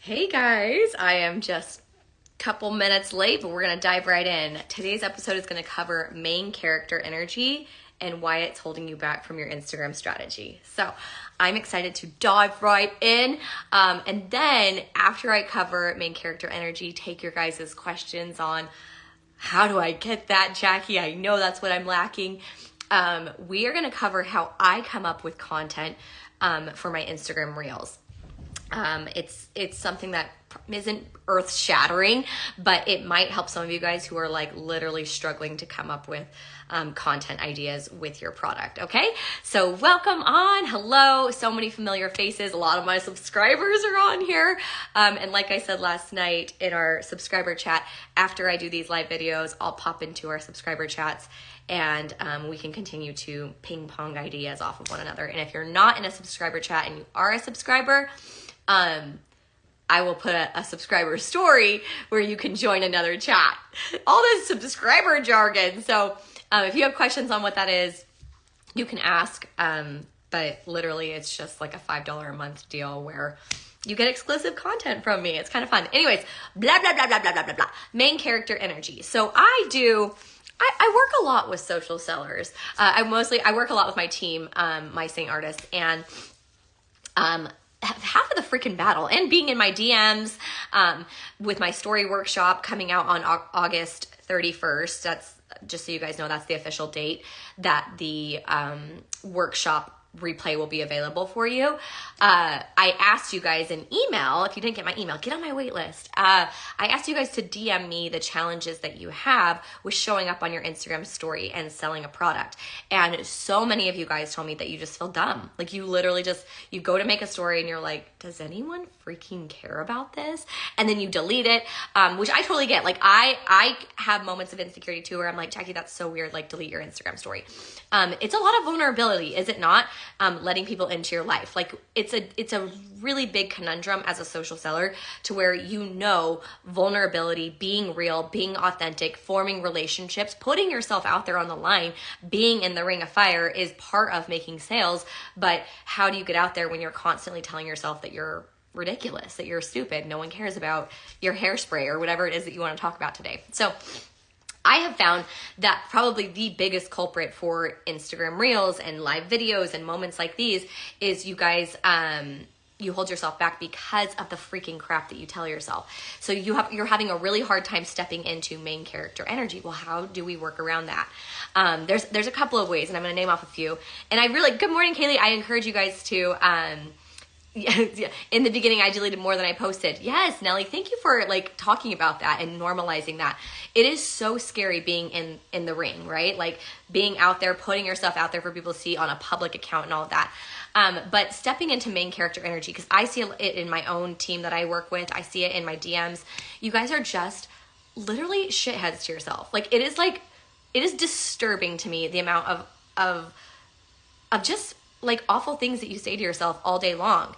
Hey guys, I am just a couple minutes late, but we're going to dive right in. Today's episode is going to cover main character energy and why it's holding you back from your Instagram strategy. So I'm excited to dive right in. And then after I cover main character energy, take your guys' questions on how do I get that, Jackie? I know that's what I'm lacking. We are going to cover how I come up with content for my Instagram Reels. It's something that isn't earth shattering, but it might help some of you guys who are like literally struggling to come up with content ideas with your product. Okay, so welcome on. Hello, so many familiar faces. A lot of my subscribers are on here, and like I said last night in our subscriber chat, after I do these live videos, I'll pop into our subscriber chats and we can continue to ping pong ideas off of one another. And if you're not in a subscriber chat and you are a subscriber, I will put a subscriber story where you can join another chat. All this subscriber jargon. So if you have questions on what that is, you can ask. But literally it's just like a $5 a month deal where you get exclusive content from me. It's kind of fun. Anyways, blah, blah, blah, blah, blah, blah, blah, blah. Main character energy. So I work a lot with social sellers. I work a lot with my team, my Saint artists, and half of the freaking battle and being in my DMs with my story workshop coming out on August 31st. That's just so you guys know, that's the official date that the workshop replay will be available for you. I asked you guys in email, if you didn't get my email, get on my wait list. I asked you guys to DM me the challenges that you have with showing up on your Instagram story and selling a product. And so many of you guys told me that you just feel dumb. Like you literally just, you go to make a story and you're like, does anyone freaking care about this? And then you delete it, which I totally get. Like I have moments of insecurity too, where I'm like, Jackie, that's so weird. Like delete your Instagram story. It's a lot of vulnerability, is it not? Letting people into your life. Like it's a really big conundrum as a social seller to where vulnerability, being real, being authentic, forming relationships, putting yourself out there on the line, being in the ring of fire is part of making sales. But how do you get out there when you're constantly telling yourself that you're ridiculous, that you're stupid, no one cares about your hairspray or whatever it is that you want to talk about today? So I have found that probably the biggest culprit for Instagram Reels and live videos and moments like these is you guys, you hold yourself back because of the freaking crap that you tell yourself. So you're having a really hard time stepping into main character energy. Well, how do we work around that? There's a couple of ways, and I'm going to name off a few. And I really, good morning, Kaylee. I encourage you guys to, yeah. In the beginning, I deleted more than I posted. Yes, Nelly, thank you for like talking about that and normalizing that. It is so scary being in the ring, right? Like being out there, putting yourself out there for people to see on a public account and all of that. But stepping into main character energy, because I see it in my own team that I work with. I see it in my DMs. You guys are just literally shitheads to yourself. Like it is disturbing to me the amount of just like awful things that you say to yourself all day long.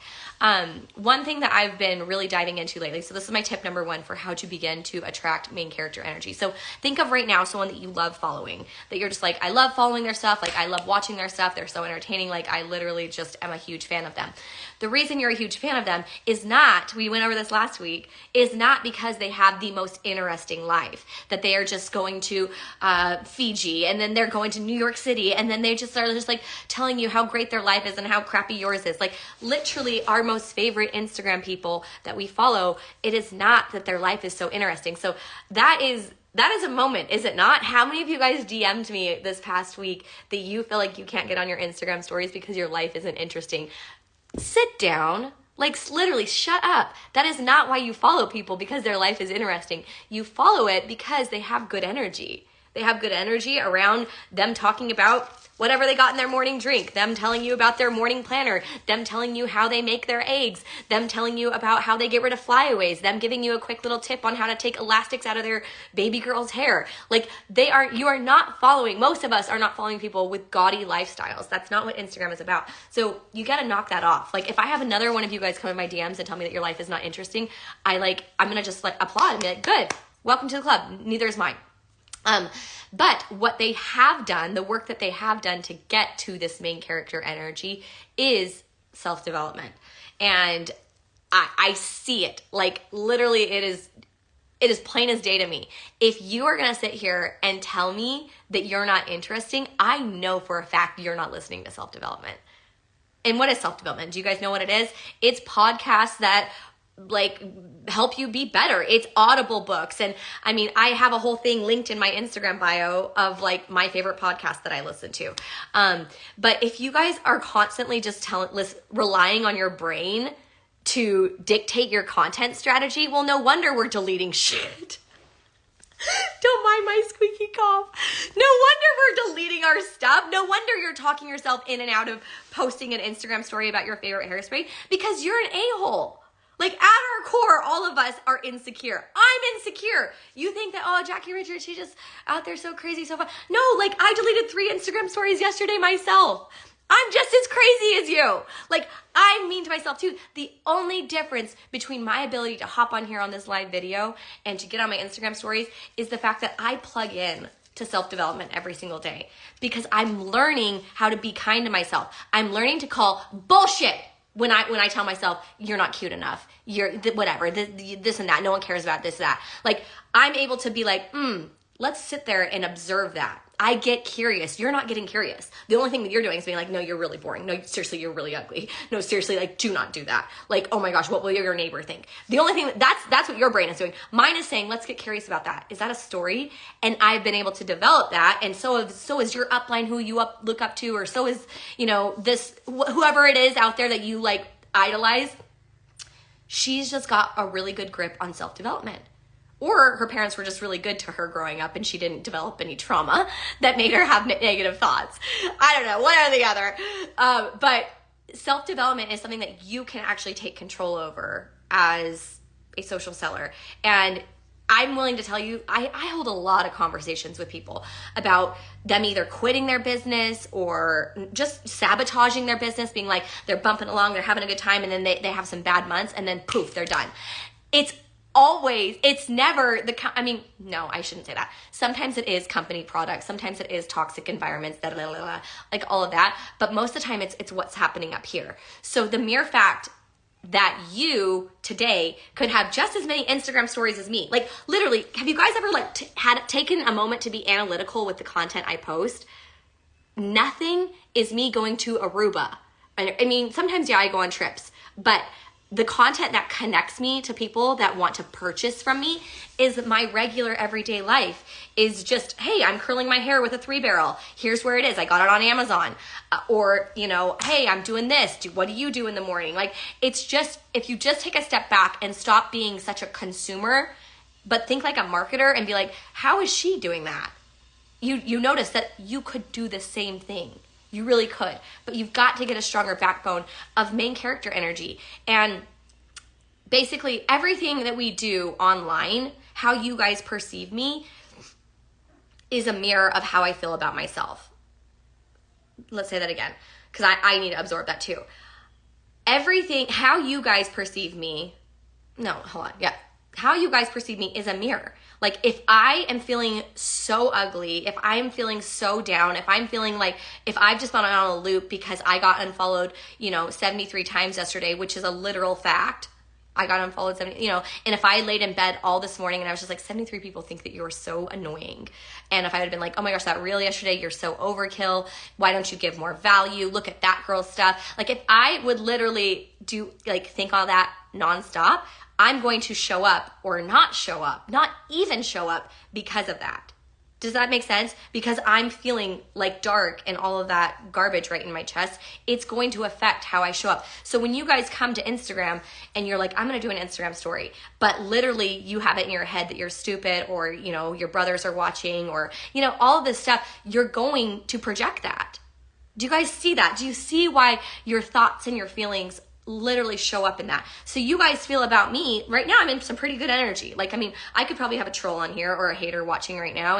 One thing that I've been really diving into lately, so this is my tip number one for how to begin to attract main character energy. So think of right now someone that you love following, that you're just like, I love following their stuff, like I love watching their stuff, they're so entertaining, like I literally just am a huge fan of them. The reason you're a huge fan of them is not, we went over this last week, is not because they have the most interesting life, that they are just going to Fiji and then they're going to New York City and then they just are just like telling you how great their life is and how crappy yours is. Like literally our most favorite Instagram people that we follow, it is not that their life is so interesting. So that is a moment, is it not? How many of you guys DM'd me this past week that you feel like you can't get on your Instagram stories because your life isn't interesting? Sit down. Like literally shut up. That is not why you follow people, because their life is interesting. You follow it because they have good energy. They have good energy around them talking about whatever they got in their morning drink, them telling you about their morning planner, them telling you how they make their eggs, them telling you about how they get rid of flyaways, them giving you a quick little tip on how to take elastics out of their baby girl's hair. Like you are not following, most of us are not following people with gaudy lifestyles. That's not what Instagram is about. So you got to knock that off. Like if I have another one of you guys come in my DMs and tell me that your life is not interesting, I'm going to just like applaud and be like, good, welcome to the club. Neither is mine. But what they have done, the work that they have done to get to this main character energy is self-development. And I see it. Like literally it is plain as day to me. If you are going to sit here and tell me that you're not interesting, I know for a fact you're not listening to self-development. And what is self-development? Do you guys know what it is? It's podcasts that like help you be better. It's Audible books. And I mean, I have a whole thing linked in my Instagram bio of like my favorite podcasts that I listen to. But if you guys are constantly just relying on your brain to dictate your content strategy, well, no wonder we're deleting shit. Don't mind my squeaky cough. No wonder we're deleting our stuff. No wonder you're talking yourself in and out of posting an Instagram story about your favorite hairspray, because you're an a-hole. Like, at our core, all of us are insecure. I'm insecure. You think that, oh, Jackie Richards, she's just out there so crazy, so fun. No, like, I deleted 3 Instagram stories yesterday myself. I'm just as crazy as you. Like, I'm mean to myself too. The only difference between my ability to hop on here on this live video and to get on my Instagram stories is the fact that I plug in to self-development every single day, because I'm learning how to be kind to myself. I'm learning to call bullshit when I tell myself, you're not cute enough, you're whatever, this and that, no one cares about this, that. Like, I'm able to be like, let's sit there and observe that. I get curious. You're not getting curious. The only thing that you're doing is being like, no, you're really boring. No, seriously, you're really ugly. No, seriously, like, do not do that. Like, oh my gosh, what will your neighbor think? The only thing that's what your brain is doing. Mine is saying, let's get curious about that. Is that a story? And I've been able to develop that. And so is your upline who you look up to, or so is, this, whoever it is out there that you like idolize. She's just got a really good grip on self-development. Or her parents were just really good to her growing up and she didn't develop any trauma that made her have negative thoughts. I don't know, one or the other. But self-development is something that you can actually take control over as a social seller. And I'm willing to tell you, I hold a lot of conversations with people about them either quitting their business or just sabotaging their business, being like, they're bumping along, they're having a good time, and then they have some bad months, and then poof, they're done. It's never no, I shouldn't say that. Sometimes it is company products. Sometimes it is toxic environments, like all of that. But most of the time it's what's happening up here. So the mere fact that you today could have just as many Instagram stories as me, like literally, have you guys ever taken a moment to be analytical with the content I post? Nothing is me going to Aruba. I mean, sometimes, yeah, I go on trips, but the content that connects me to people that want to purchase from me is my regular everyday life. Is just, hey, I'm curling my hair with a 3-barrel. Here's where it is. I got it on Amazon. Or, hey, I'm doing this. What do you do in the morning? Like, it's just, if you just take a step back and stop being such a consumer, but think like a marketer and be like, how is she doing that? You notice that you could do the same thing. You really could, but you've got to get a stronger backbone of main character energy. And basically everything that we do online, how you guys perceive me, is a mirror of how I feel about myself. Let's say that again, because I need to absorb that too. Everything, how you guys perceive me, how you guys perceive me is a mirror. Like, if I am feeling so ugly, if I'm feeling so down, if I'm feeling like, if I've just been on a loop because I got unfollowed, 73 times yesterday, which is a literal fact. I got unfollowed 70, and if I laid in bed all this morning and I was just like, 73 people think that you're so annoying. And if I had been like, oh my gosh, that reel yesterday, you're so overkill. Why don't you give more value? Look at that girl's stuff. Like, if I would literally think all that nonstop, I'm going to show up or not show up, not even show up because of that. Does that make sense? Because I'm feeling like dark and all of that garbage right in my chest, it's going to affect how I show up. So when you guys come to Instagram and you're like, I'm going to do an Instagram story, but literally you have it in your head that you're stupid, or, your brothers are watching, or, all of this stuff, you're going to project that. Do you guys see that? Do you see why your thoughts and your feelings literally show up in that? So you guys feel about me right now, I'm in some pretty good energy. I could probably have a troll on here or a hater watching right now,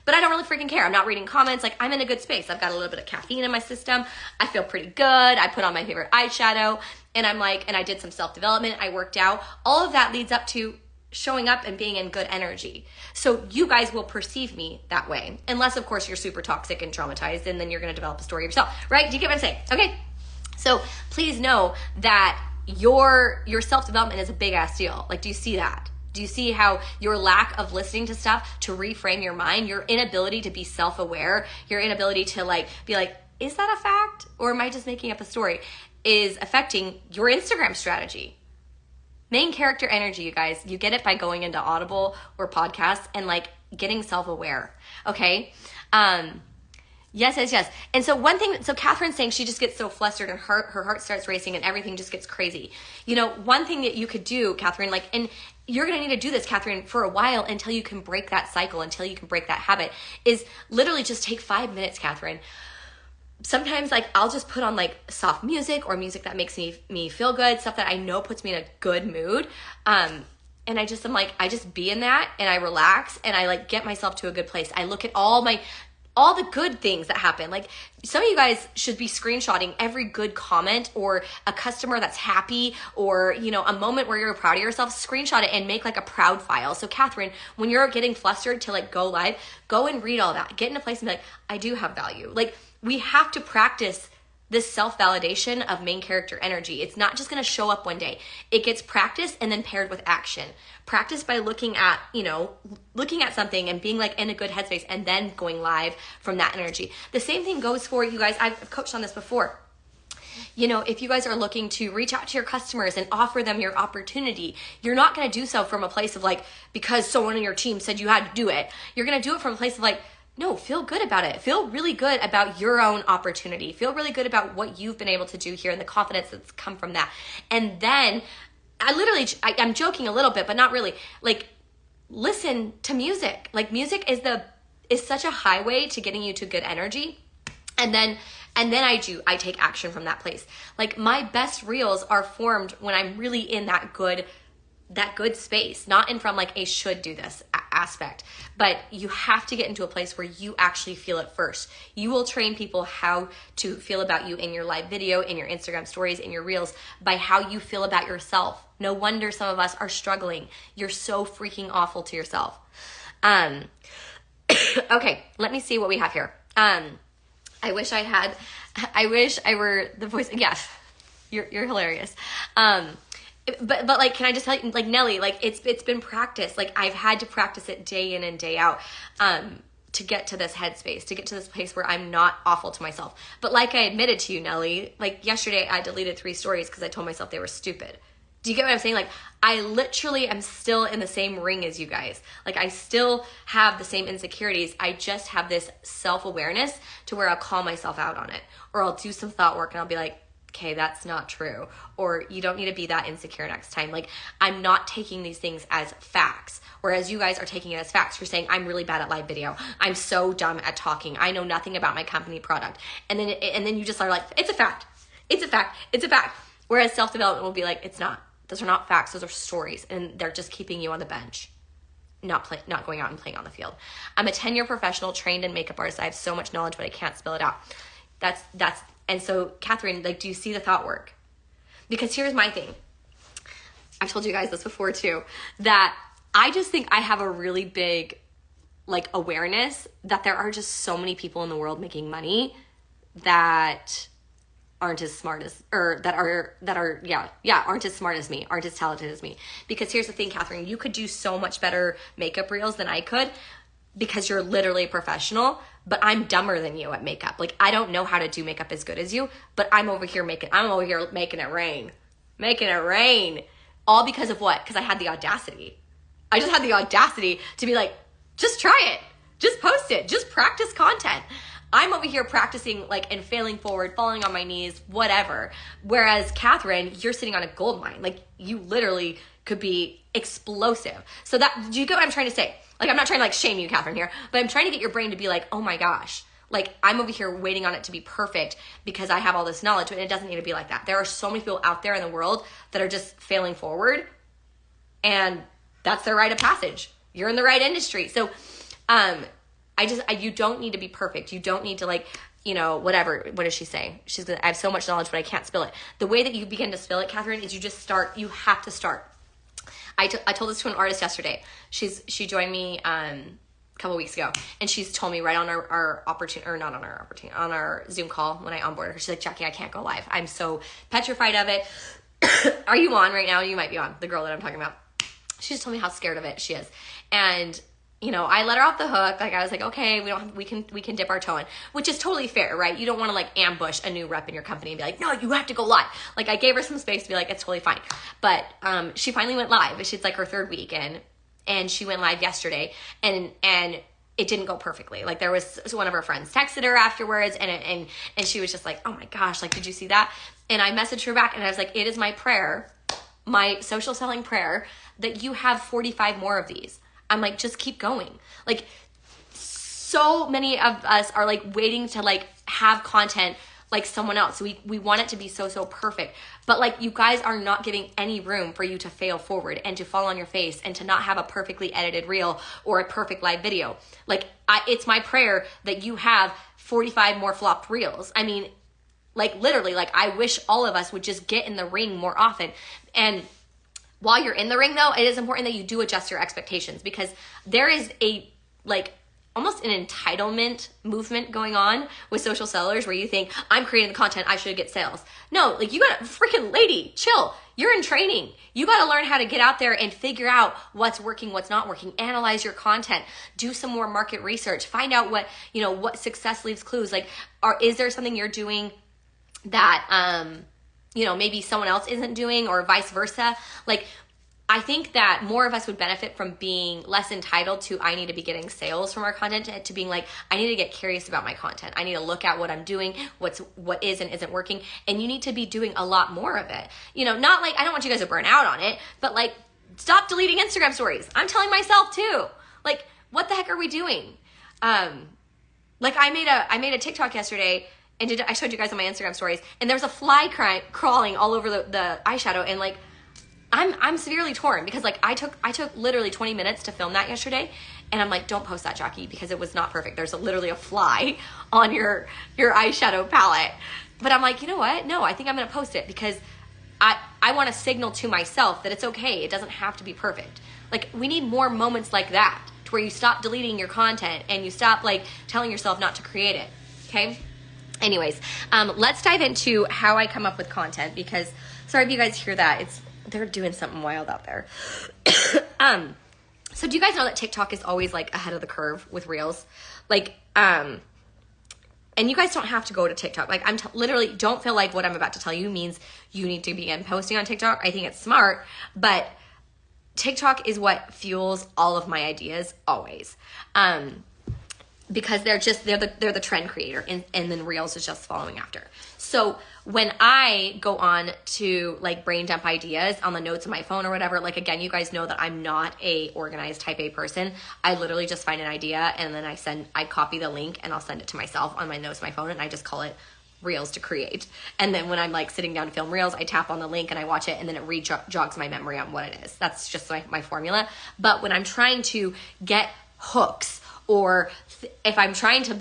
but I don't really freaking care. I'm not reading comments. I'm in a good space. I've got a little bit of caffeine in my system. I feel pretty good. I put on my favorite eyeshadow, and and I did some self-development. I worked out. All of that leads up to showing up and being in good energy. So you guys will perceive me that way, unless of course you're super toxic and traumatized, and then you're going to develop a story of yourself, right? Do you get what I'm saying? Okay. So please know that your self-development is a big ass deal. Like, do you see that? Do you see how your lack of listening to stuff to reframe your mind, your inability to be self-aware, your inability to like be like, is that a fact or am I just making up a story, is affecting your Instagram strategy? Main character energy, you guys, you get it by going into Audible or podcasts and like getting self-aware. Okay. Yes. And so one thing, so Catherine's saying she just gets so flustered and her heart starts racing and everything just gets crazy. You know, one thing that you could do, Catherine, like, and you're going to need to do this, Catherine, for a while until you can break that cycle, until you can break that habit, is literally just take 5 minutes, Catherine. Sometimes like I'll just put on like soft music or music that makes me feel good, stuff that I know puts me in a good mood. And I just be in that and I relax and I like get myself to a good place. I look at all the good things that happen. Like, some of you guys should be screenshotting every good comment or a customer that's happy or, you know, a moment where you're proud of yourself. Screenshot it and make like a proud file. So Catherine, when you're getting flustered to like go live, go and read all that. Get in a place and be like, I do have value. Like, we have to practice this self-validation of main character energy. It's not just going to show up one day. It gets practiced and then paired with action. Practice by looking at something and being like in a good headspace and then going live from that energy. The same thing goes for you guys. I've coached on this before. You know, if you guys are looking to reach out to your customers and offer them your opportunity, you're not going to do so from a place of like, because someone on your team said you had to do it. You're going to do it from a place of like, no, feel good about it. Feel really good about your own opportunity. Feel really good about what you've been able to do here and the confidence that's come from that. And then I'm joking a little bit, but not really. Like, listen to music. Like, music is such a highway to getting you to good energy. And then I take action from that place. Like, my best reels are formed when I'm really in that good space, not in from like a should do this aspect, but you have to get into a place where you actually feel it first. You will train people how to feel about you in your live video, in your Instagram stories, in your reels, by how you feel about yourself. No wonder some of us are struggling. You're so freaking awful to yourself. Okay, let me see what we have here. I wish I were the voice. Yes, you're hilarious. But like, can I just tell you, like, Nelly, like, it's been practice. Like, I've had to practice it day in and day out, to get to this headspace, to get to this place where I'm not awful to myself. But like I admitted to you, Nelly, like yesterday I deleted 3 stories because I told myself they were stupid. Do you get what I'm saying? Like, I literally am still in the same ring as you guys. Like, I still have the same insecurities. I just have this self-awareness to where I'll call myself out on it, or I'll do some thought work and I'll be like, okay, that's not true. Or you don't need to be that insecure next time. Like, I'm not taking these things as facts. Whereas you guys are taking it as facts. You're saying, I'm really bad at live video. I'm so dumb at talking. I know nothing about my company product. And then you just are like, it's a fact. It's a fact. It's a fact. Whereas self-development will be like, it's not. Those are not facts. Those are stories. And they're just keeping you on the bench, not going out and playing on the field. I'm a 10-year professional trained in makeup artist. I have so much knowledge, but I can't spill it out. And so, Catherine, like, do you see the thought work? Because here's my thing. I've told you guys this before too, that I just think I have a really big, like, awareness that there are just so many people in the world making money that aren't as smart as, or that are aren't as smart as me, aren't as talented as me. Because here's the thing, Catherine, you could do so much better makeup reels than I could because you're literally a professional, but I'm dumber than you at makeup. Like, I don't know how to do makeup as good as you, but I'm over here making it rain. Making it rain. All because of what? Because I had the audacity. I just had the audacity to be like, just try it. Just post it. Just practice content. I'm over here practicing, like, and failing forward, falling on my knees, whatever. Whereas Catherine, you're sitting on a gold mine. Like, you literally could be explosive. So do you get what I'm trying to say? Like, I'm not trying to, like, shame you, Catherine, here, but I'm trying to get your brain to be like, oh my gosh, like, I'm over here waiting on it to be perfect because I have all this knowledge, and it doesn't need to be like that. There are so many people out there in the world that are just failing forward, and that's their rite of passage. You're in the right industry. So, you don't need to be perfect. You don't need to, like, you know, whatever. What does she say? I have so much knowledge, but I can't spill it. The way that you begin to spill it, Catherine, is you have to start. I told this to an artist yesterday. She joined me a couple weeks ago, and she's told me right on our opportunity, or not on our opportunity, on our Zoom call when I onboarded her, she's like, Jackie, I can't go live. I'm so petrified of it. Are you on right now? You might be on. The girl that I'm talking about. She just told me how scared of it she is. And you know, I let her off the hook. Like I was like, okay, we can dip our toe in, which is totally fair, right? You don't want to like ambush a new rep in your company and be like, no, you have to go live. Like I gave her some space to be like, it's totally fine. But she finally went live. She's like her third week and she went live yesterday and it didn't go perfectly. Like there was one of her friends texted her afterwards and she was just like, oh my gosh, like did you see that? And I messaged her back and I was like, it is my prayer, my social selling prayer, that you have 45 more of these. I'm like, just keep going. Like so many of us are like waiting to like have content like someone else. We want it to be so perfect. But like you guys are not giving any room for you to fail forward and to fall on your face and to not have a perfectly edited reel or a perfect live video. Like it's my prayer that you have 45 more flopped reels. I mean, like literally, like I wish all of us would just get in the ring more often. And while you're in the ring though, it is important that you do adjust your expectations because there is a like almost an entitlement movement going on with social sellers where you think I'm creating the content, I should get sales. No, like you got freaking lady, chill. You're in training. You got to learn how to get out there and figure out what's working, what's not working, analyze your content, do some more market research, find out what, you know, what success leaves clues. Like, is there something you're doing that, you know, maybe someone else isn't doing or vice versa? Like, I think that more of us would benefit from being less entitled to I need to be getting sales from our content to being like, I need to get curious about my content. I need to look at what I'm doing, what is and isn't working. And you need to be doing a lot more of it. You know, not like, I don't want you guys to burn out on it, but like, stop deleting Instagram stories. I'm telling myself too. Like, what the heck are we doing? Like I made a TikTok yesterday and I showed you guys on my Instagram stories and there was a fly crawling all over the eyeshadow and like, I'm severely torn because like I took literally 20 minutes to film that yesterday and I'm like, don't post that, Jackie, because it was not perfect. There's literally a fly on your eyeshadow palette. But I'm like, you know what? No, I think I'm going to post it because I want to signal to myself that it's okay. It doesn't have to be perfect. Like we need more moments like that to where you stop deleting your content and you stop like telling yourself not to create it. Okay? Anyways, let's dive into how I come up with content because sorry if you guys hear that. They're doing something wild out there. So do you guys know that TikTok is always like ahead of the curve with Reels? Like, and you guys don't have to go to TikTok. Like literally don't feel like what I'm about to tell you means you need to begin posting on TikTok. I think it's smart, but TikTok is what fuels all of my ideas always. Because they're the trend creator and then Reels is just following after. So when I go on to like brain dump ideas on the notes of my phone or whatever, like again, you guys know that I'm not a organized type A person. I literally just find an idea and then I copy the link and I'll send it to myself on my notes of my phone and I just call it Reels to create. And then when I'm like sitting down to film Reels, I tap on the link and I watch it and then it jogs my memory on what it is. That's just my formula. But when I'm trying to get hooks or if I'm trying to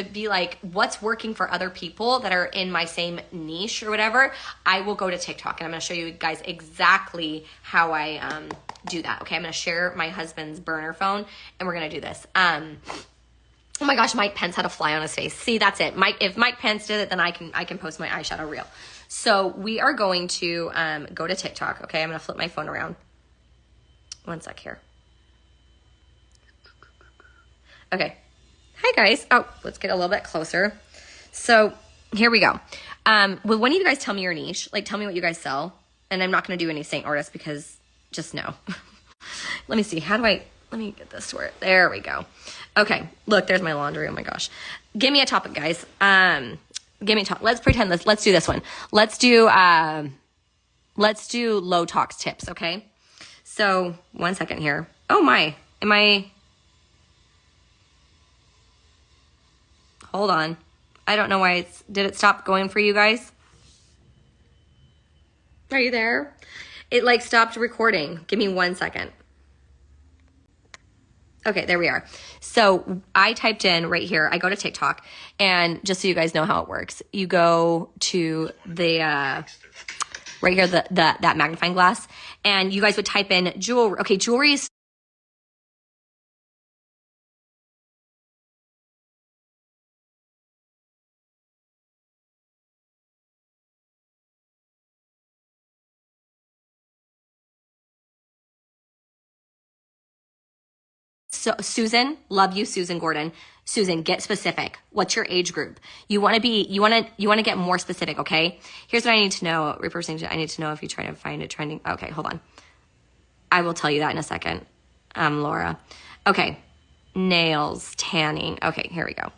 be like what's working for other people that are in my same niche or whatever, I will go to TikTok and I'm going to show you guys exactly how I do that. Okay, I'm going to share my husband's burner phone and we're going to do this. Oh my gosh, Mike Pence had a fly on his face. See, that's it. If Mike Pence did it, then I can post my eyeshadow reel. So we are going to go to TikTok. Okay, I'm going to flip my phone around. One sec here. Okay. Hi, guys. Oh, let's get a little bit closer. So here we go. Will one of you guys tell me your niche? Like, tell me what you guys sell. And I'm not going to do any St. Artist because just no. Let me see. Let me get this to where, there we go. Okay. Look, there's my laundry. Oh my gosh. Give me a topic, guys. Give me a topic. Let's pretend this. Let's do this one. Let's do low tox tips. Okay. So 1 second here. Oh my, hold on. I don't know why did it stop going for you guys? Are you there? It like stopped recording. Give me 1 second. Okay, there we are. So I typed in right here, I go to TikTok and just so you guys know how it works, you go to the, right here, that magnifying glass and you guys would type in jewelry. Okay, jewelry is So Susan, love you, Susan Gordon. Susan, get specific. What's your age group? You want to get more specific, okay? Here's what I need to know. I need to know if you try to find a trending. Okay, hold on. I will tell you that in a second. Laura. Okay. Nails, tanning. Okay, here we go.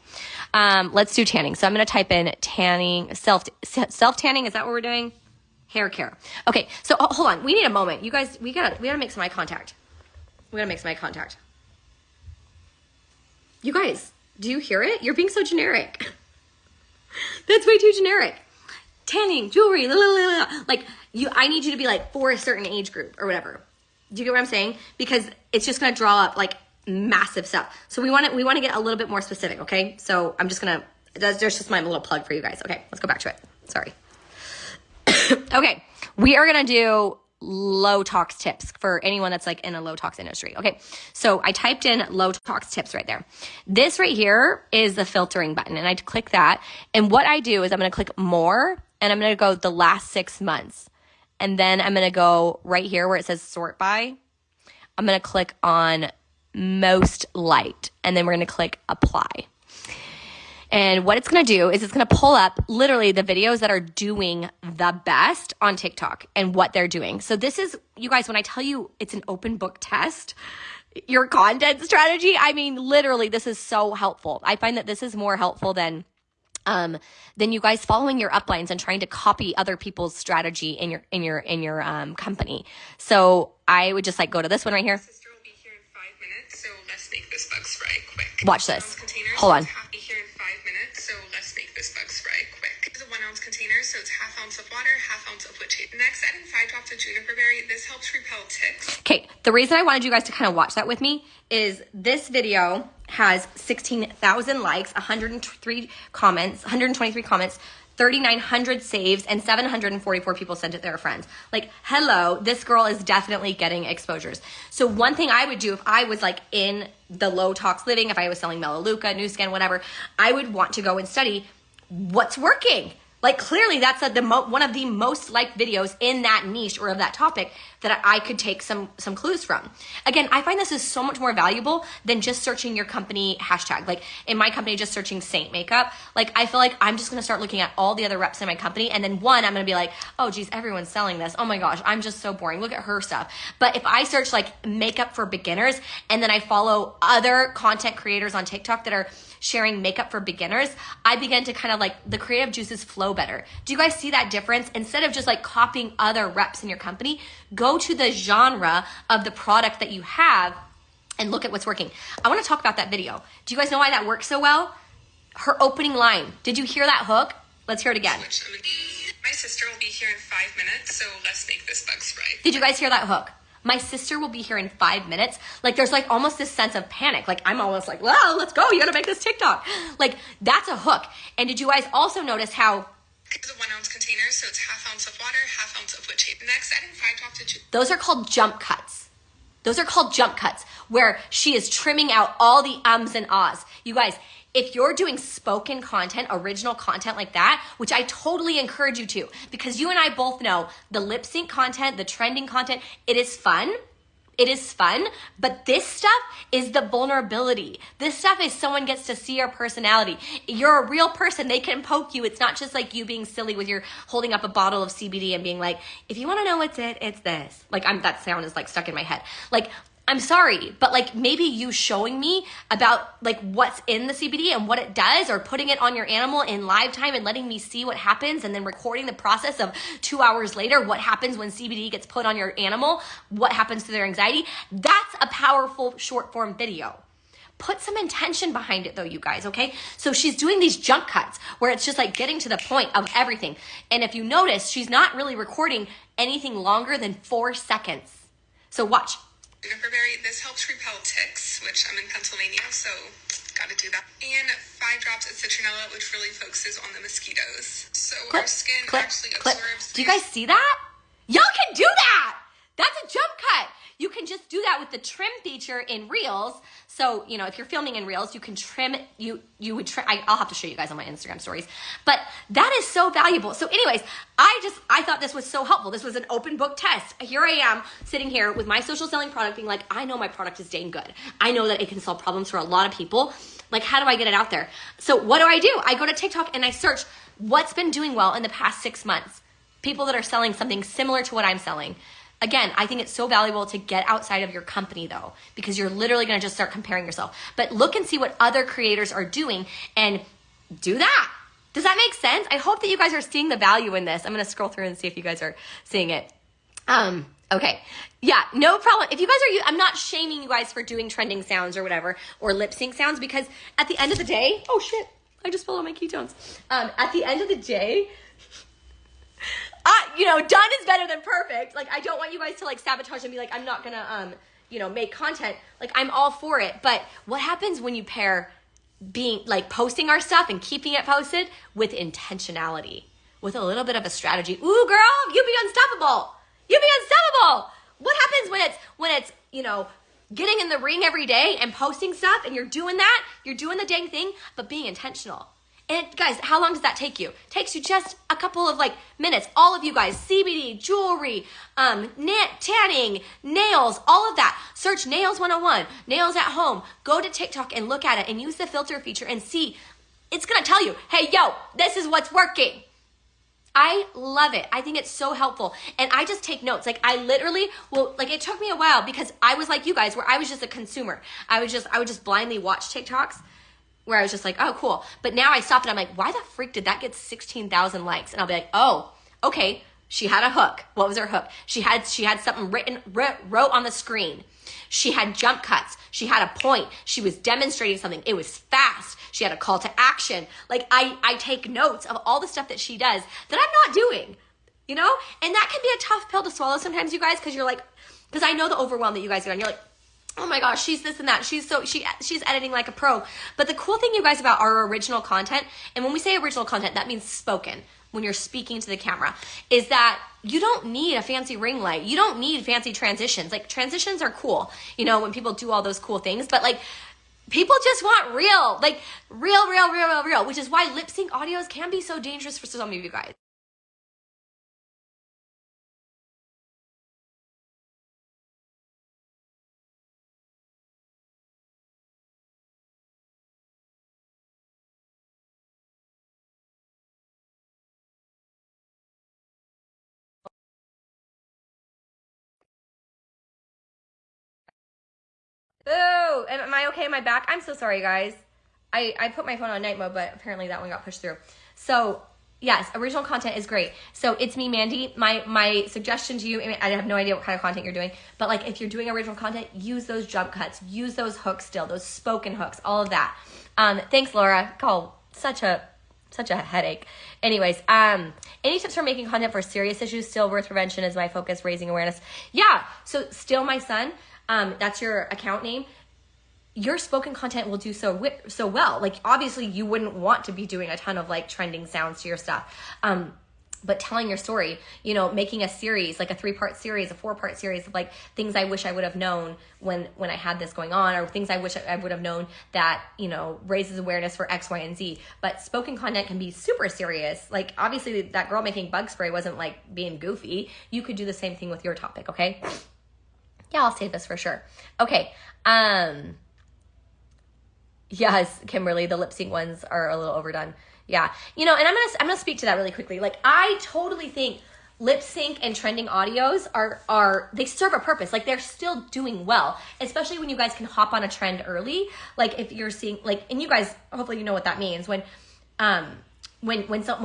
Let's do tanning. So I'm going to type in tanning, self-tanning. Is that what we're doing? Hair care. Okay, so hold on. We need a moment. You guys, we gotta make some eye contact. We gotta make some eye contact. You guys, do you hear it? You're being so generic. That's way too generic. Tanning, jewelry, like I need you to be like for a certain age group or whatever. Do you get what I'm saying? Because it's just gonna draw up like massive stuff. So we want to get a little bit more specific, okay? So I'm just gonna, there's just my little plug for you guys. Okay, let's go back to it. Sorry. Okay, we are gonna do low tox tips for anyone that's like in a low tox industry. Okay, so I typed in low tox tips right there. This right here is the filtering button, and I click that. And what I do is I'm gonna click more, and I'm gonna go the last 6 months. And then I'm gonna go right here where it says sort by. I'm gonna click on most liked, and then we're gonna click apply. And what it's going to do is it's going to pull up literally the videos that are doing the best on TikTok and what they're doing. So this is, you guys, when I tell you it's an open book test, your content strategy, I mean, literally, this is so helpful. I find that this is more helpful than you guys following your uplines and trying to copy other people's strategy in your company. So I would just like go to this one right here. Sister will be here in 5 minutes, so let's make this bug spray quick. Watch this. Hold on. So let's make this bug spray quick. It's a 1 ounce container, so it's half ounce of water, half ounce of witch hazel. Next, adding 5 drops of juniper berry. This helps repel ticks. Okay, the reason I wanted you guys to kind of watch that with me is this video has 16,000 likes, 123 comments, 3,900 saves, and 744 people sent it to their friends. Like, hello, this girl is definitely getting exposures. So one thing I would do if I was like in the low tox living, if I was selling Melaleuca, Nu Skin, whatever, I would want to go and study what's working. Like, clearly that's one of the most liked videos in that niche or of that topic that I could take some clues from. Again, I find this is so much more valuable than just searching your company hashtag. Like in my company, just searching Saint Makeup. Like I feel like I'm just going to start looking at all the other reps in my company. And then I'm going to be like, oh geez, everyone's selling this. Oh my gosh, I'm just so boring. Look at her stuff. But if I search like makeup for beginners and then I follow other content creators on TikTok that are sharing makeup for beginners, I begin to kind of like the creative juices flow better. Do you guys see that difference? Instead of just like copying other reps in your company, go to the genre of the product that you have and look at what's working. I want to talk about that video. Do you guys know why that works so well? Her opening line. Did you hear that hook? Let's hear it again. My sister will be here in 5 minutes, so let's make this bug spray. Did you guys hear that hook? My sister will be here in 5 minutes. Like there's like almost this sense of panic. Like I'm almost like, well, let's go. You got to make this TikTok. Like that's a hook. And did you guys also notice how it's a 1 ounce container, so it's half ounce of water, half ounce of witch hazel. Next, adding 5 drops of juice. Those are called jump cuts. Those are called jump cuts where she is trimming out all the ums and ahs. You guys, if you're doing spoken content, original content like that, which I totally encourage you to, because you and I both know the lip sync content, the trending content, it is fun. It is fun, but this stuff is the vulnerability. This stuff is someone gets to see your personality. You're a real person. They can poke you. It's not just like you being silly with your holding up a bottle of CBD and being like, if you want to know what's it, it's this. Like that sound is like stuck in my head. Like, I'm sorry, but like maybe you showing me about like what's in the CBD and what it does, or putting it on your animal in live time and letting me see what happens, and then recording the process of 2 hours later, what happens when CBD gets put on your animal, what happens to their anxiety. That's a powerful short form video. Put some intention behind it though, you guys, okay? So she's doing these jump cuts where it's just like getting to the point of everything. And if you notice, she's not really recording anything longer than 4 seconds. So watch. Juniper berry, this helps repel ticks, which I'm in Pennsylvania, so gotta do that. And 5 drops of citronella, which really focuses on the mosquitoes. So our skin actually absorbs. Do you guys see that? Y'all can do that! That's a jump cut. You can just do that with the trim feature in Reels. So, you know, if you're filming in Reels, you can trim, you would trim, I'll have to show you guys on my Instagram stories, but that is so valuable. So anyways, I thought this was so helpful. This was an open book test. Here I am sitting here with my social selling product being like, I know my product is dang good. I know that it can solve problems for a lot of people. Like, how do I get it out there? So what do? I go to TikTok and I search what's been doing well in the past 6 months. People that are selling something similar to what I'm selling. Again, I think it's so valuable to get outside of your company though, because you're literally going to just start comparing yourself. But look and see what other creators are doing and do that. Does that make sense? I hope that you guys are seeing the value in this. I'm going to scroll through and see if you guys are seeing it. Okay. Yeah, no problem. If you guys are, I'm not shaming you guys for doing trending sounds or whatever, or lip sync sounds, because at the end of the day, oh shit, I just fell on my ketones. At the end of the day, you know, done is better than perfect. Like, I don't want you guys to like sabotage and be like, I'm not gonna, you know, make content. Like, I'm all for it. But what happens when you pair being like posting our stuff and keeping it posted with intentionality, with a little bit of a strategy? Ooh, girl, you be unstoppable. You be unstoppable. What happens when it's, you know, getting in the ring every day and posting stuff and you're doing that, you're doing the dang thing, but being intentional. And guys, how long does that take you? It takes you just a couple of like minutes. All of you guys, CBD, jewelry, tanning, nails, all of that. Search Nails 101, nails at home. Go to TikTok and look at it and use the filter feature and see. It's gonna tell you, hey, yo, this is what's working. I love it. I think it's so helpful. And I just take notes. Like, I literally will, like, it took me a while because I was like you guys, where I was just a consumer. I would just blindly watch TikToks, where I was just like, oh, cool. But now I stop and I'm like, why the freak did that get 16,000 likes? And I'll be like, oh, okay. She had a hook. What was her hook? She had something wrote on the screen. She had jump cuts. She had a point. She was demonstrating something. It was fast. She had a call to action. Like, I take notes of all the stuff that she does that I'm not doing, you know? And that can be a tough pill to swallow sometimes, you guys, because you're like, because I know the overwhelm that you guys get on. You're like, oh my gosh, she's this and that. She's editing like a pro. But the cool thing, you guys, about our original content, and when we say original content, that means spoken, when you're speaking to the camera, is that you don't need a fancy ring light. You don't need fancy transitions. Like, transitions are cool, you know, when people do all those cool things, but like, people just want real, like real, which is why lip sync audios can be so dangerous for some of you guys. Oh, am I okay? Am I back? I'm so sorry, guys. I put my phone on night mode, but apparently that one got pushed through. So yes, original content is great. So it's me, Mandy. My suggestion to you, I have no idea what kind of content you're doing, but like, if you're doing original content, use those jump cuts, use those hooks still, those spoken hooks, all of that. Thanks, Laura. Call such a headache. Anyways, any tips for making content for serious issues? Still birth prevention is my focus, raising awareness. Yeah. So Still My Son, that's your account name. Your spoken content will do so well. Like, obviously you wouldn't want to be doing a ton of like trending sounds to your stuff. But telling your story, you know, making a series, like a 3-part series, a 4-part series of like things I wish I would have known when I had this going on, or things I wish I would have known that, you know, raises awareness for X, Y, and Z. But spoken content can be super serious. Like, obviously that girl making bug spray wasn't like being goofy. You could do the same thing with your topic, okay? Yeah, I'll save this for sure. Okay. Yes, Kimberly, the lip sync ones are a little overdone. Yeah. You know, and I'm gonna speak to that really quickly. Like, I totally think lip sync and trending audios are they serve a purpose. Like, they're still doing well, especially when you guys can hop on a trend early. Like, if you're seeing, like, and you guys, hopefully you know what that means, when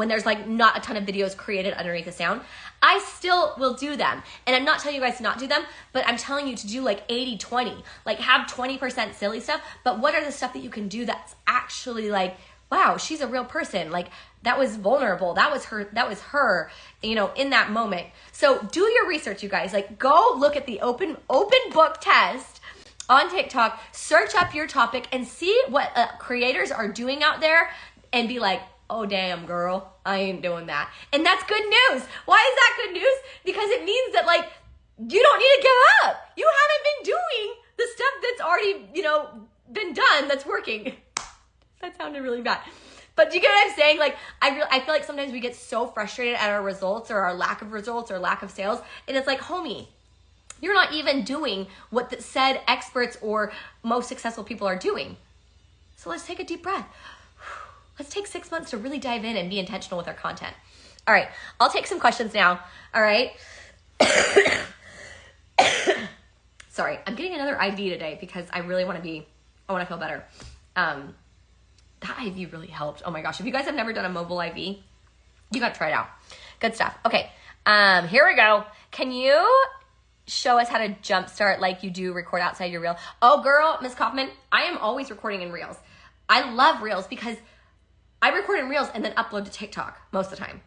there's like not a ton of videos created underneath the sound, I still will do them. And I'm not telling you guys to not do them, but I'm telling you to do like 80-20, like have 20% silly stuff. But what are the stuff that you can do that's actually like, wow, she's a real person. Like, that was vulnerable. That was her, you know, in that moment. So do your research, you guys. Like, go look at the open book test on TikTok, search up your topic and see what creators are doing out there, and be like, oh, damn, girl, I ain't doing that. And that's good news. Why is that good news? Because it means that, like, you don't need to give up. You haven't been doing the stuff that's already, been done, that's working. That sounded really bad. But do you get what I'm saying? Like, I feel like sometimes we get so frustrated at our results or our lack of results or lack of sales. And it's like, homie, you're not even doing what the said experts or most successful people are doing. So let's take a deep breath. Let's take 6 months to really dive in and be intentional with our content. All right, I'll take some questions now. All right. Sorry, I'm getting another IV today because I really want to feel better. That IV really helped. Oh my gosh, if you guys have never done a mobile IV, you got to try it out. Good stuff. Okay, here we go. Can you show us how to jumpstart like you do record outside your reel? Oh girl, Miss Kaufman, I am always recording in reels. I love reels because I record in reels and then upload to TikTok most of the time.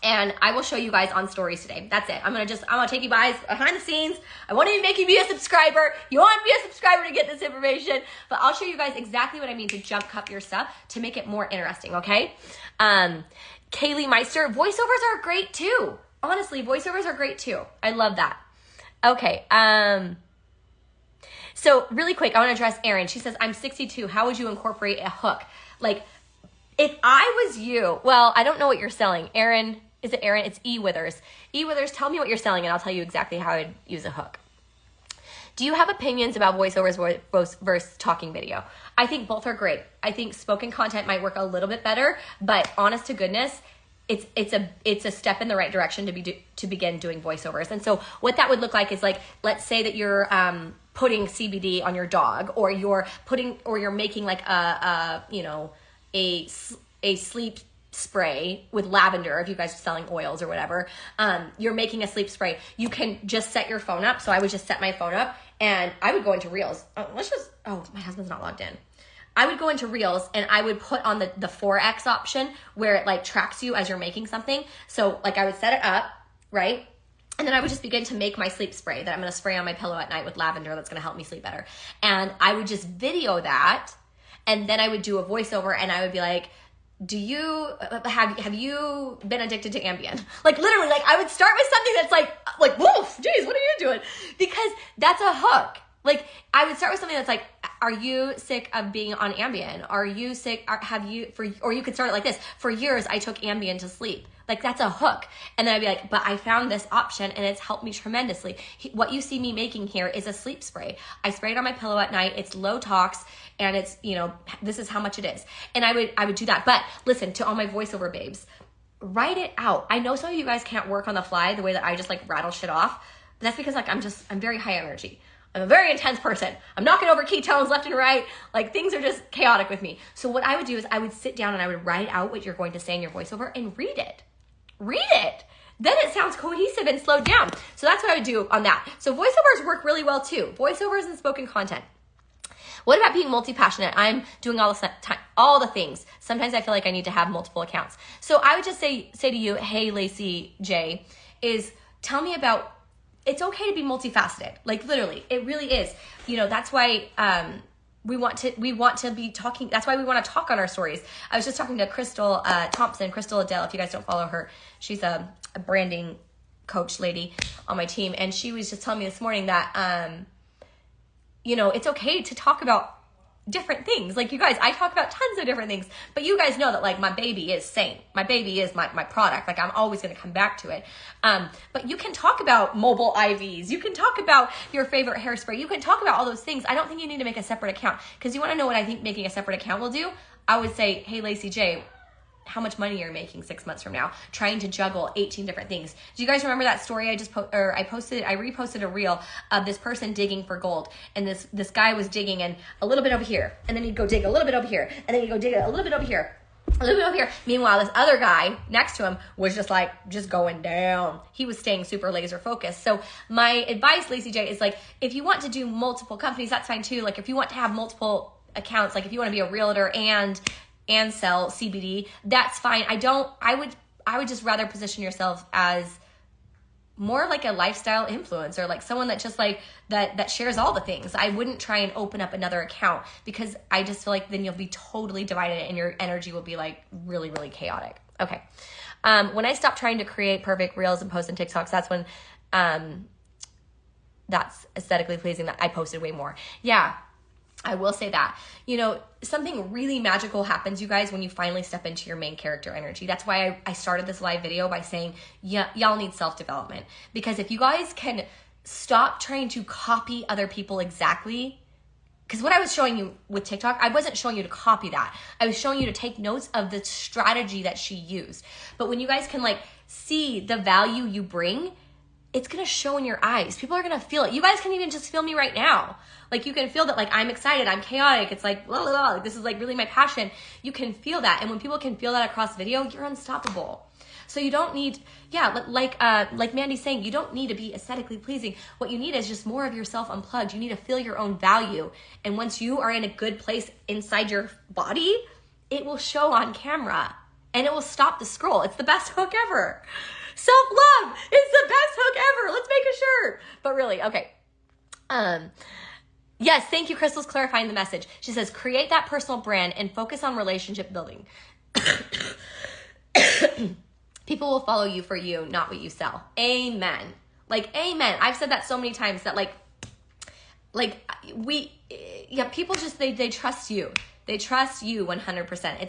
And I will show you guys on stories today. That's it. I'm gonna take you guys behind the scenes. I won't even make you be a subscriber. You want to be a subscriber to get this information, but I'll show you guys exactly what I mean to jump cup your stuff to make it more interesting, okay? Kaylee Meister, voiceovers are great too. Honestly, voiceovers are great too. I love that. Okay, so really quick, I want to address Erin. She says, I'm 62. How would you incorporate a hook? Like, if I was you, well, I don't know what you're selling. Erin, is it Erin? It's E Withers. E Withers, tell me what you're selling and I'll tell you exactly how I'd use a hook. Do you have opinions about voiceovers versus talking video? I think both are great. I think spoken content might work a little bit better, but honest to goodness, it's a step in the right direction to begin doing voiceovers. And so what that would look like is, like, let's say that you're putting CBD on your dog, or you're making like a sleep spray with lavender. If you guys are selling oils or whatever, you're making a sleep spray. You can just set your phone up. So I would just set my phone up and I would go into Reels. My husband's not logged in. I would go into Reels and I would put on the 4X option where it like tracks you as you're making something. So like I would set it up, right? And then I would just begin to make my sleep spray that I'm going to spray on my pillow at night with lavender that's going to help me sleep better. And I would just video that. And then I would do a voiceover and I would be like, have you been addicted to Ambien? Like literally, like I would start with something that's like, woof, geez, what are you doing? Because that's a hook. Like I would start with something that's like, are you sick of being on Ambien? Are you sick? Or you could start it like this. For years, I took Ambien to sleep. Like that's a hook. And then I'd be like, but I found this option and it's helped me tremendously. What you see me making here is a sleep spray. I spray it on my pillow at night. It's low tox and it's, this is how much it is. And I would do that. But listen, to all my voiceover babes, write it out. I know some of you guys can't work on the fly the way that I just like rattle shit off. But that's because like I'm very high energy. I'm a very intense person. I'm knocking over ketones left and right. Like things are just chaotic with me. So what I would do is I would sit down and I would write out what you're going to say in your voiceover and read it. Read it. Then it sounds cohesive and slowed down. So that's what I would do on that. So voiceovers work really well too. Voiceovers and spoken content. What about being multi-passionate? I'm doing all the things. Sometimes I feel like I need to have multiple accounts. So I would just say to you, hey, Lacey J, is tell me about, it's okay to be multifaceted. Like literally, it really is. That's why we want to be talking. That's why we want to talk on our stories. I was just talking to Crystal Thompson, Crystal Adele. If you guys don't follow her, she's a branding coach lady on my team. And she was just telling me this morning that, it's okay to talk about different things. Like you guys, I talk about tons of different things, but you guys know that like my baby is sane. My baby is my product. Like I'm always going to come back to it. But you can talk about mobile IVs. You can talk about your favorite hairspray. You can talk about all those things. I don't think you need to make a separate account, because you want to know what I think making a separate account will do. I would say, hey, Lacey J, how much money you're making 6 months from now, trying to juggle 18 different things. Do you guys remember that story I reposted a reel of this person digging for gold, and this guy was digging and a little bit over here, and then he'd go dig a little bit over here, and then he'd go dig a little bit over here, a little bit over here. Meanwhile, this other guy next to him was just going down. He was staying super laser focused. So my advice, Lacey J, is like, if you want to do multiple companies, that's fine too. Like if you want to have multiple accounts, like if you want to be a realtor and sell CBD, that's fine. I would just rather position yourself as more like a lifestyle influencer, like someone that just like that shares all the things. I wouldn't try and open up another account, because I just feel like then you'll be totally divided and your energy will be like really, really chaotic. Okay. When I stopped trying to create perfect reels and posts and TikToks, that's when that's aesthetically pleasing, that I posted way more. Yeah, I will say that. You know, something really magical happens, you guys, when you finally step into your main character energy. That's why I started this live video by saying, yeah, y'all need self-development. Because if you guys can stop trying to copy other people exactly, because what I was showing you with TikTok, I wasn't showing you to copy that. I was showing you to take notes of the strategy that she used. But when you guys can like see the value you bring, it's going to show in your eyes. People are going to feel it. You guys can even just feel me right now. Like you can feel that, like I'm excited, I'm chaotic. It's like, blah, blah, blah. Like, this is like really my passion. You can feel that. And when people can feel that across video, you're unstoppable. So you don't need, like Mandy's saying, you don't need to be aesthetically pleasing. What you need is just more of yourself unplugged. You need to feel your own value. And once you are in a good place inside your body, it will show on camera and it will stop the scroll. It's the best hook ever. Self-love is the best hook ever. Let's make a shirt. But really, okay. Yes, thank you, Crystal's clarifying the message. She says, create that personal brand and focus on relationship building. People will follow you for you, not what you sell. Amen. Like, amen. I've said that so many times that people just, they trust you. They trust you 100%.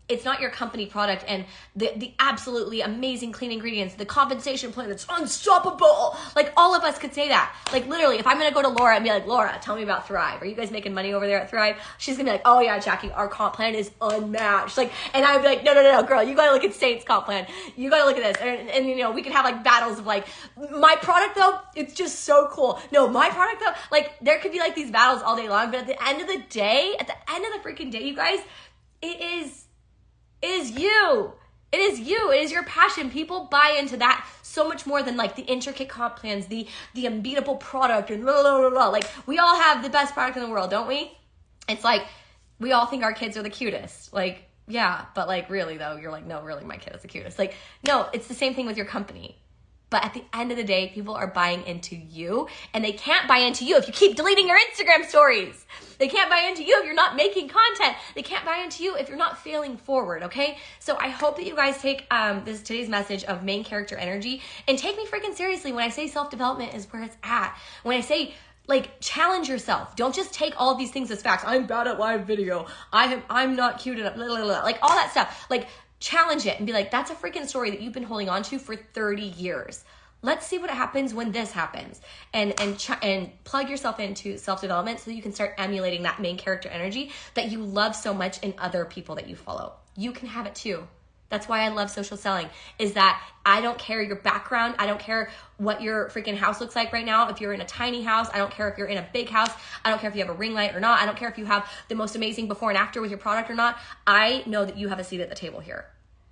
It's not your company product and the absolutely amazing clean ingredients, the compensation plan that's unstoppable. Like all of us could say that. Like literally, if I'm going to go to Laura and be like, Laura, tell me about Thrive. Are you guys making money over there at Thrive? She's going to be like, oh yeah, Jackie, our comp plan is unmatched. Like, and I would be like, no, girl, you got to look at Saint's comp plan. You got to look at this. And you know, we could have like battles of like, my product though, it's just so cool. No, my product though, like there could be like these battles all day long. But at the end of the day, freaking day, you guys, it is you. It is you. It is your passion. People buy into that so much more than like the intricate comp plans, the unbeatable product and blah, blah, blah, blah. Like we all have the best product in the world, don't we? It's like we all think our kids are the cutest. Like, yeah, but like really though, you're like, no, really my kid is the cutest. Like, no, it's the same thing with your company. But at the end of the day, people are buying into you and they can't buy into you if you keep deleting your Instagram stories. They can't buy into you if you're not making content. They can't buy into you if you're not failing forward, okay? So I hope that you guys take today's message of main character energy and take me freaking seriously when I say self-development is where it's at. When I say like challenge yourself. Don't just take all of these things as facts. I'm bad at live video. I'm not cute enough. Blah, blah, blah. Like all that stuff. Like challenge it and be like, that's a freaking story that you've been holding on to for 30 years. Let's see what happens when this happens, and plug yourself into self-development so that you can start emulating that main character energy that you love so much in other people that you follow. You can have it too. That's why I love social selling, is that I don't care your background. I don't care what your freaking house looks like right now. If you're in a tiny house, I don't care if you're in a big house. I don't care if you have a ring light or not. I don't care if you have the most amazing before and after with your product or not. I know that you have a seat at the table here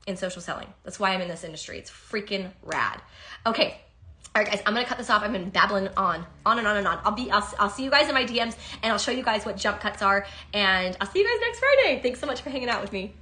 in social selling. That's why I'm in this industry. It's freaking rad. Okay. All right, guys, I'm going to cut this off. I've been babbling on and on and on. I'll see you guys in my DMs and I'll show you guys what jump cuts are, and I'll see you guys next Friday. Thanks so much for hanging out with me.